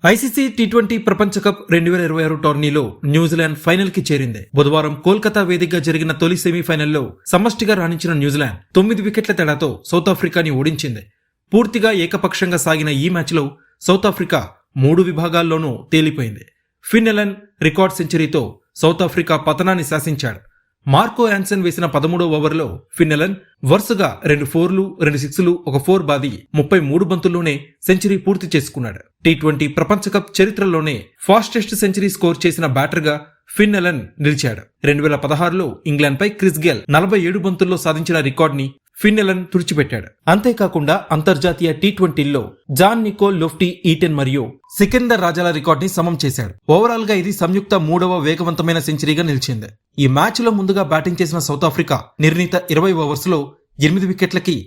ICC T20 ప్రపంచ cup 2026 టోర్నీలో New Zealand final కి చేరింది. బుధవారం కోల్కతా వేదికగా జరిగిన తొలి సెమీఫైనల్లో సమష్టిగా రాణించిన న్యూజిలాండ్ 9 వికెట్ల తేడాతో సౌత్ ఆఫ్రికాని ఓడించింది. పూర్తిగా ఏకపక్షంగా సాగిన ఈ మ్యాచ్లో సౌత్ ఆఫ్రికా 3 విభాగాల్లోనూ తేలిపోయింది. ఫిన్ ఎలన్ రికార్డ్ సెంచరీతో సౌత్ ఆఫ్రికా పతనాన్ని శాసించాడు. మార్కో యాన్సన్ వేసిన 13వ ఓవర్లో ఫిన్ ఎలన్ వరుసగా 2 4లు 2 6లు 1 4 బాది 33 బంతుల్లోనే సెంచరీ పూర్తి చేసుకున్నాడు. టీ20 ప్రపంచ కప్ చరిత్రలోనే ఫాస్టెస్ట్ సెంచరీ స్కోర్ చేసిన బ్యాటర్గా ఫిన్ ఎలన్ నిలిచాడు. 2016లో ఇంగ్లాండ్పై క్రిస్ గేల్ 47 బంతుల్లో సాధించిన రికార్డుని ఫిన్ ఎలన్ తుడిచిపెట్టాడు. అంతేకాకుండా అంతర్జాతీయ టీ20ల్లో జాన్ నికోల్ లొఫ్టీ ఈటెన్ మరియు సికిందర్ రాజాల రికార్డుని సమం చేశాడు. ఓవరాల్ గా ఇది సంయుక్త 3వ వేగవంతమైన సెంచరీగా నిలిచింది. ఈ మ్యాచ్ లో ముందుగా బ్యాటింగ్ చేసిన సౌత్ ఆఫ్రికా నిర్ణీత 20 ఓవర్స్ లో 8 వికెట్లకి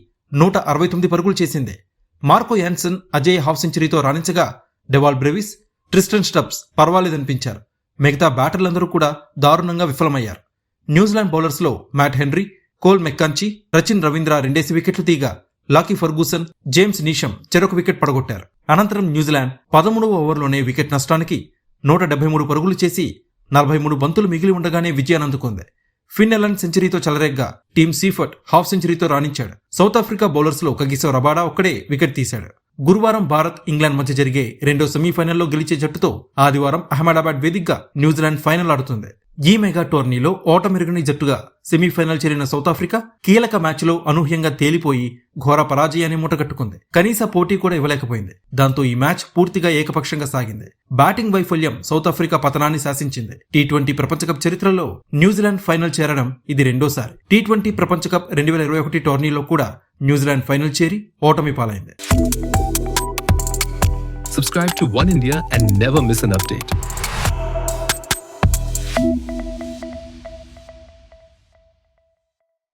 169 పరుగులు చేసింది. మార్కో యాన్సన్ అజేయ హాఫ్ సెంచరీతో రాణించగా డెవాల్ బ్రెవిస్, ట్రిస్టన్ స్టబ్స్ పర్వాలేదనిపించారు. మిగతా బ్యాటర్లందరూ కూడా దారుణంగా విఫలమయ్యారు. న్యూజిలాండ్ బౌలర్స్ లో Matt Henry, coal మెక్కాంచి, Rachin Ravindra 2 వికెట్లు తీగా లాకీ ఫర్గూసన్, జేమ్స్ నీషమ్ చెరొక వికెట్ పడగొట్టారు. అనంతరం న్యూజిలాండ్ 13వ ఓవర్లోనే వికెట్ నష్టానికి 173 పరుగులు చేసి 43 బంతులు మిగిలి ఉండగానే విజయాన్ని అందుకుంది. ఫిన్ ఎలన్ సెంచరీతో చెలరేగ్గా టీమ్ సీఫర్ట్ హాఫ్ సెంచరీతో రాణించాడు. సౌత్ ఆఫ్రికా బౌలర్స్ లో కగిసో రబాడా ఒక్కడే వికెట్ తీశాడు. గురువారం భారత్ ఇంగ్లాండ్ మధ్య జరిగే 2వ సెమీఫైనల్లో గెలిచే జట్టుతో ఆదివారం అహ్మదాబాద్ వేదికగా న్యూజిలాండ్ ఫైనల్ ఆడుతుంది. ఈ మెగా టోర్నీలో ఓటమెరుగని జట్టుగా సెమీఫైనల్ చేరిన సౌత్ ఆఫ్రికా కీలక మ్యాచ్లో అనూహ్యంగా తేలిపోయి ఘోర పరాజయాన్ని మూటగట్టుకుంది. కనీస పోటీ కూడా ఇవ్వలేకపోయింది. దాంతో ఈ మ్యాచ్ పూర్తిగా ఏకపక్షంగా సాగింది. బ్యాటింగ్ వైఫల్యం సౌత్ ఆఫ్రికా పతనాన్ని శాసించింది. టీ20 ప్రపంచ కప్ చరిత్రలో న్యూజిలాండ్ ఫైనల్ చేరడం ఇది రెండోసారి. టీ20 ప్రపంచ కప్ 2021 టోర్నీలో కూడా న్యూజిలాండ్ ఫైనల్ చేరి ఓటమి పాలైంది. Subscribe to One India and never miss an update.